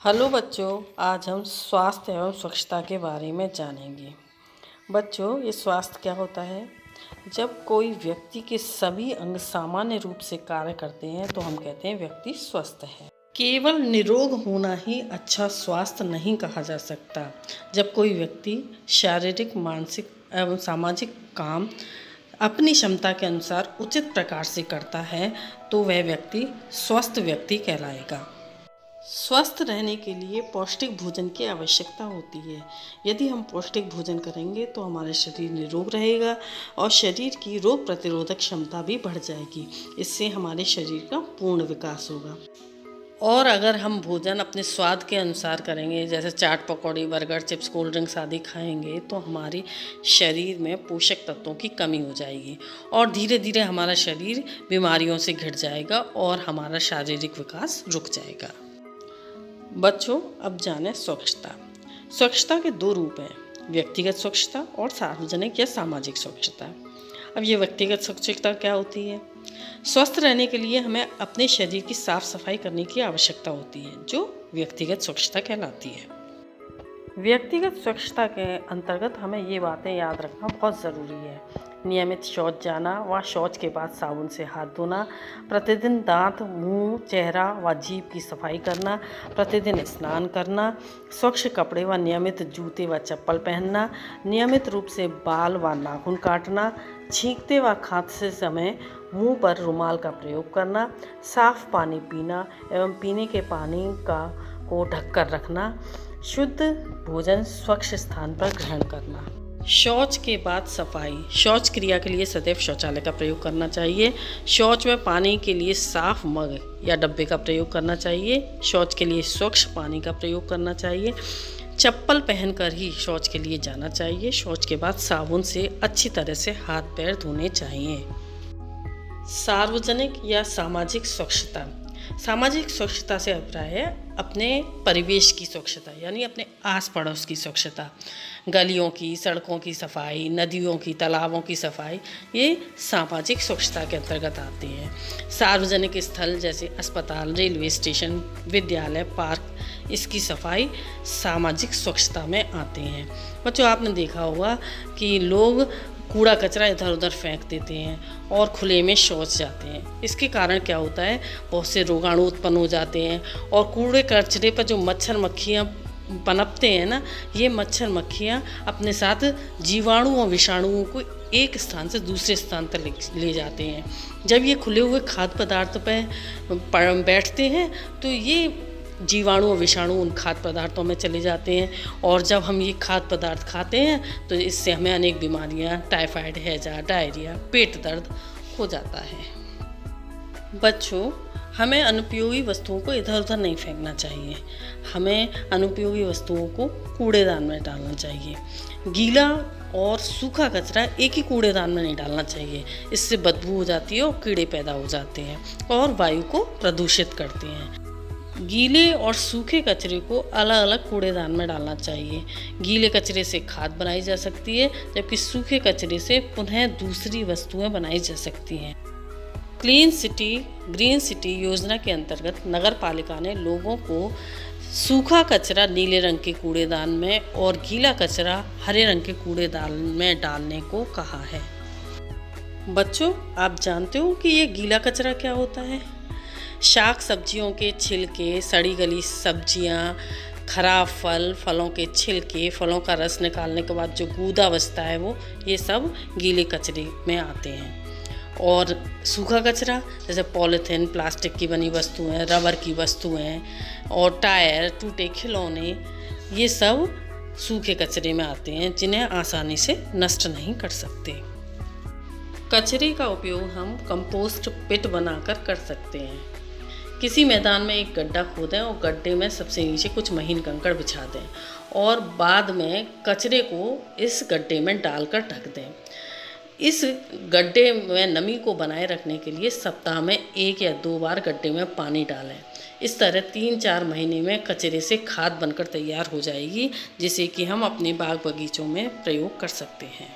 Hello बच्चों, आज हम स्वास्थ्य एवं स्वच्छता के बारे में जानेंगे। बच्चों, ये स्वास्थ्य क्या होता है? जब कोई व्यक्ति के सभी अंग सामान्य रूप से कार्य करते हैं तो हम कहते हैं व्यक्ति स्वस्थ है। केवल निरोग होना ही अच्छा स्वास्थ्य नहीं कहा जा सकता। जब कोई व्यक्ति शारीरिक, मानसिक एवं सामाजिक काम अपनी क्षमता के अनुसार उचित प्रकार से करता है तो वह व्यक्ति स्वस्थ व्यक्ति कहलाएगा। स्वस्थ रहने के लिए पौष्टिक भोजन की आवश्यकता होती है। यदि हम पौष्टिक भोजन करेंगे तो हमारा शरीर निरोग रहेगा और शरीर की रोग प्रतिरोधक क्षमता भी बढ़ जाएगी। इससे हमारे शरीर का पूर्ण विकास होगा। और अगर हम भोजन अपने स्वाद के अनुसार करेंगे, जैसे चाट पकौड़ी, बर्गर, चिप्स, कोल्ड ड्रिंक्स आदि खाएंगे, तो हमारे शरीर में पोषक तत्वों की कमी हो जाएगी और धीरे धीरे हमारा शरीर बीमारियों से घिर जाएगा और हमारा शारीरिक विकास रुक जाएगा। बच्चों, अब जानें स्वच्छता। स्वच्छता के दो रूप हैं, व्यक्तिगत स्वच्छता और सार्वजनिक या सामाजिक स्वच्छता। अब ये व्यक्तिगत स्वच्छता क्या होती है? स्वस्थ रहने के लिए हमें अपने शरीर की साफ सफाई करने की आवश्यकता होती है, जो व्यक्तिगत स्वच्छता कहलाती है। व्यक्तिगत स्वच्छता के अंतर्गत हमें ये बातें याद रखना बहुत ज़रूरी है। नियमित शौच जाना व शौच के बाद साबुन से हाथ धोना, प्रतिदिन दांत, मुंह, चेहरा व जीभ की सफाई करना, प्रतिदिन स्नान करना, स्वच्छ कपड़े व नियमित जूते व चप्पल पहनना, नियमित रूप से बाल व नाखून काटना, छींकते व खांसते समय मुंह पर रुमाल का प्रयोग करना, साफ पानी पीना एवं पीने के पानी को ढककर रखना, शुद्ध भोजन स्वच्छ स्थान पर ग्रहण करना। शौच के बाद सफाई। शौच क्रिया के लिए सदैव शौचालय का प्रयोग करना चाहिए। शौच में पानी के लिए साफ मग या डब्बे का प्रयोग करना चाहिए। शौच के लिए स्वच्छ पानी का प्रयोग करना चाहिए। चप्पल पहनकर ही शौच के लिए जाना चाहिए। शौच के बाद साबुन से अच्छी तरह से हाथ पैर धोने चाहिए। सार्वजनिक या सामाजिक स्वच्छता। सामाजिक स्वच्छता से अभिप्राय है अपने परिवेश की स्वच्छता, यानी अपने आस पड़ोस की स्वच्छता। गलियों की, सड़कों की सफाई, नदियों की, तालाबों की सफाई, ये सामाजिक स्वच्छता के अंतर्गत आती हैं। सार्वजनिक स्थल जैसे अस्पताल, रेलवे स्टेशन, विद्यालय, पार्क, इसकी सफाई सामाजिक स्वच्छता में आते हैं। बच्चों, आपने देखा होगा कि लोग कूड़ा कचरा इधर उधर फेंक देते हैं और खुले में शौच जाते हैं। इसके कारण क्या होता है, बहुत से रोगाणु उत्पन्न हो जाते हैं और कूड़े कचरे पर जो मच्छर मक्खियाँ पनपते हैं ना, ये मच्छर मक्खियाँ अपने साथ जीवाणु और विषाणुओं को एक स्थान से दूसरे स्थान तक ले जाते हैं। जब ये खुले हुए खाद्य पदार्थ पर बैठते हैं तो ये जीवाणु और विषाणु उन खाद्य पदार्थों में चले जाते हैं और जब हम ये खाद्य पदार्थ खाते हैं तो इससे हमें अनेक बीमारियां, टाइफाइड, हैजा, डायरिया, पेट दर्द हो जाता है। बच्चों, हमें अनुपयोगी वस्तुओं को इधर उधर नहीं फेंकना चाहिए। हमें अनुपयोगी वस्तुओं को कूड़ेदान में डालना चाहिए। गीला और सूखा कचरा एक ही कूड़ेदान में नहीं डालना चाहिए, इससे बदबू हो जाती है और कीड़े पैदा हो जाते हैं और वायु को प्रदूषित करते हैं। गीले और सूखे कचरे को अलग अलग कूड़ेदान में डालना चाहिए। गीले कचरे से खाद बनाई जा सकती है, जबकि सूखे कचरे से पुनः दूसरी वस्तुएं बनाई जा सकती हैं। क्लीन सिटी, ग्रीन सिटी योजना के अंतर्गत नगर पालिका ने लोगों को सूखा कचरा नीले रंग के कूड़ेदान में और गीला कचरा हरे रंग के कूड़ेदान में डालने को कहा है। बच्चों, आप जानते हो कि ये गीला कचरा क्या होता है? शाक सब्जियों के छिलके, सड़ी गली सब्जियां, खराब फलों के छिलके, फलों का रस निकालने के बाद जो गूदा बचता है ये सब गीले कचरे में आते हैं। और सूखा कचरा जैसे पॉलीथीन, प्लास्टिक की बनी वस्तुएं, रबर की वस्तुएं और टायर, टूटे खिलौने, ये सब सूखे कचरे में आते हैं, जिन्हें आसानी से नष्ट नहीं कर सकते। कचरे का उपयोग हम कंपोस्ट पिट बनाकर कर सकते हैं। किसी मैदान में एक गड्ढा खोदें और गड्ढे में सबसे नीचे कुछ महीन कंकड़ बिछा दें और बाद में कचरे को इस गड्ढे में डालकर ढक दें। इस गड्ढे में नमी को बनाए रखने के लिए सप्ताह में 1 या 2 बार गड्ढे में पानी डालें। इस तरह 3-4 महीने में कचरे से खाद बनकर तैयार हो जाएगी, जिसे कि हम अपने बाग बगीचों में प्रयोग कर सकते हैं।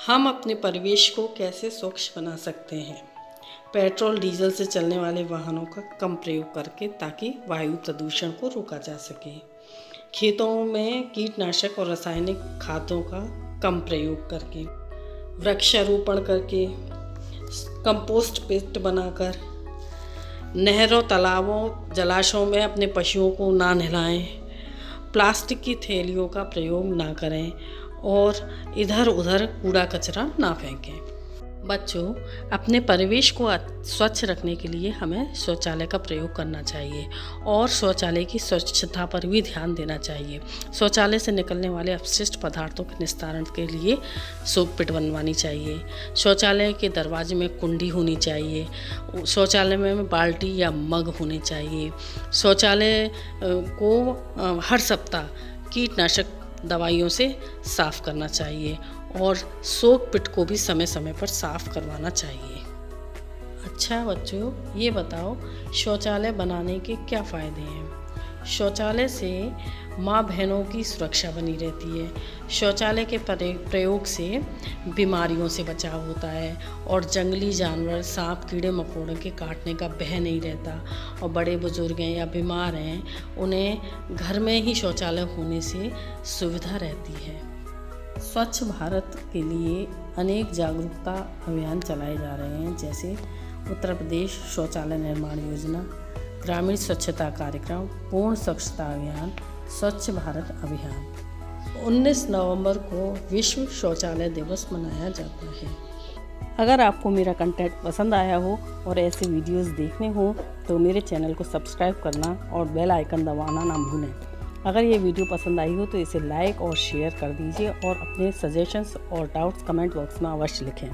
हम अपने परिवेश को कैसे स्वच्छ बना सकते हैं? पेट्रोल डीजल से चलने वाले वाहनों का कम प्रयोग करके, ताकि वायु प्रदूषण को रोका जा सके। खेतों में कीटनाशक और रासायनिक खादों का कम प्रयोग करके, वृक्षारोपण करके, कंपोस्ट पिट बनाकर, नहरों, तालाबों, जलाशयों में अपने पशुओं को ना नहलाएं, प्लास्टिक की थैलियों का प्रयोग ना करें और इधर उधर कूड़ा कचरा ना फेंकें। बच्चों, अपने परिवेश को स्वच्छ रखने के लिए हमें शौचालय का प्रयोग करना चाहिए और शौचालय की स्वच्छता पर भी ध्यान देना चाहिए। शौचालय से निकलने वाले अपशिष्ट पदार्थों के निस्तारण के लिए सोक पिट बनवानी चाहिए। शौचालय के दरवाजे में कुंडी होनी चाहिए। शौचालय में बाल्टी या मग होने चाहिए। शौचालय को हर सप्ताह कीटनाशक दवाइयों से साफ़ करना चाहिए और सोक पिट को भी समय समय पर साफ़ करवाना चाहिए। अच्छा बच्चों, ये बताओ शौचालय बनाने के क्या फ़ायदे हैं? शौचालय से माँ बहनों की सुरक्षा बनी रहती है। शौचालय के प्रयोग से बीमारियों से बचाव होता है और जंगली जानवर, सांप, कीड़े मकोड़ों के काटने का भय नहीं रहता। और बड़े बुजुर्ग हैं या बीमार हैं, उन्हें घर में ही शौचालय होने से सुविधा रहती है। स्वच्छ भारत के लिए अनेक जागरूकता अभियान चलाए जा रहे हैं, जैसे उत्तर प्रदेश शौचालय निर्माण योजना, ग्रामीण स्वच्छता कार्यक्रम, पूर्ण स्वच्छता अभियान, स्वच्छ भारत अभियान। 19 नवंबर को विश्व शौचालय दिवस मनाया जाता है। अगर आपको मेरा कंटेंट पसंद आया हो और ऐसे वीडियोस देखने हो तो मेरे चैनल को सब्सक्राइब करना और बेल आइकन दबाना ना भूलें। अगर ये वीडियो पसंद आई हो तो इसे लाइक और शेयर कर दीजिए और अपने सजेशंस और डाउट्स कमेंट बॉक्स में अवश्य लिखें।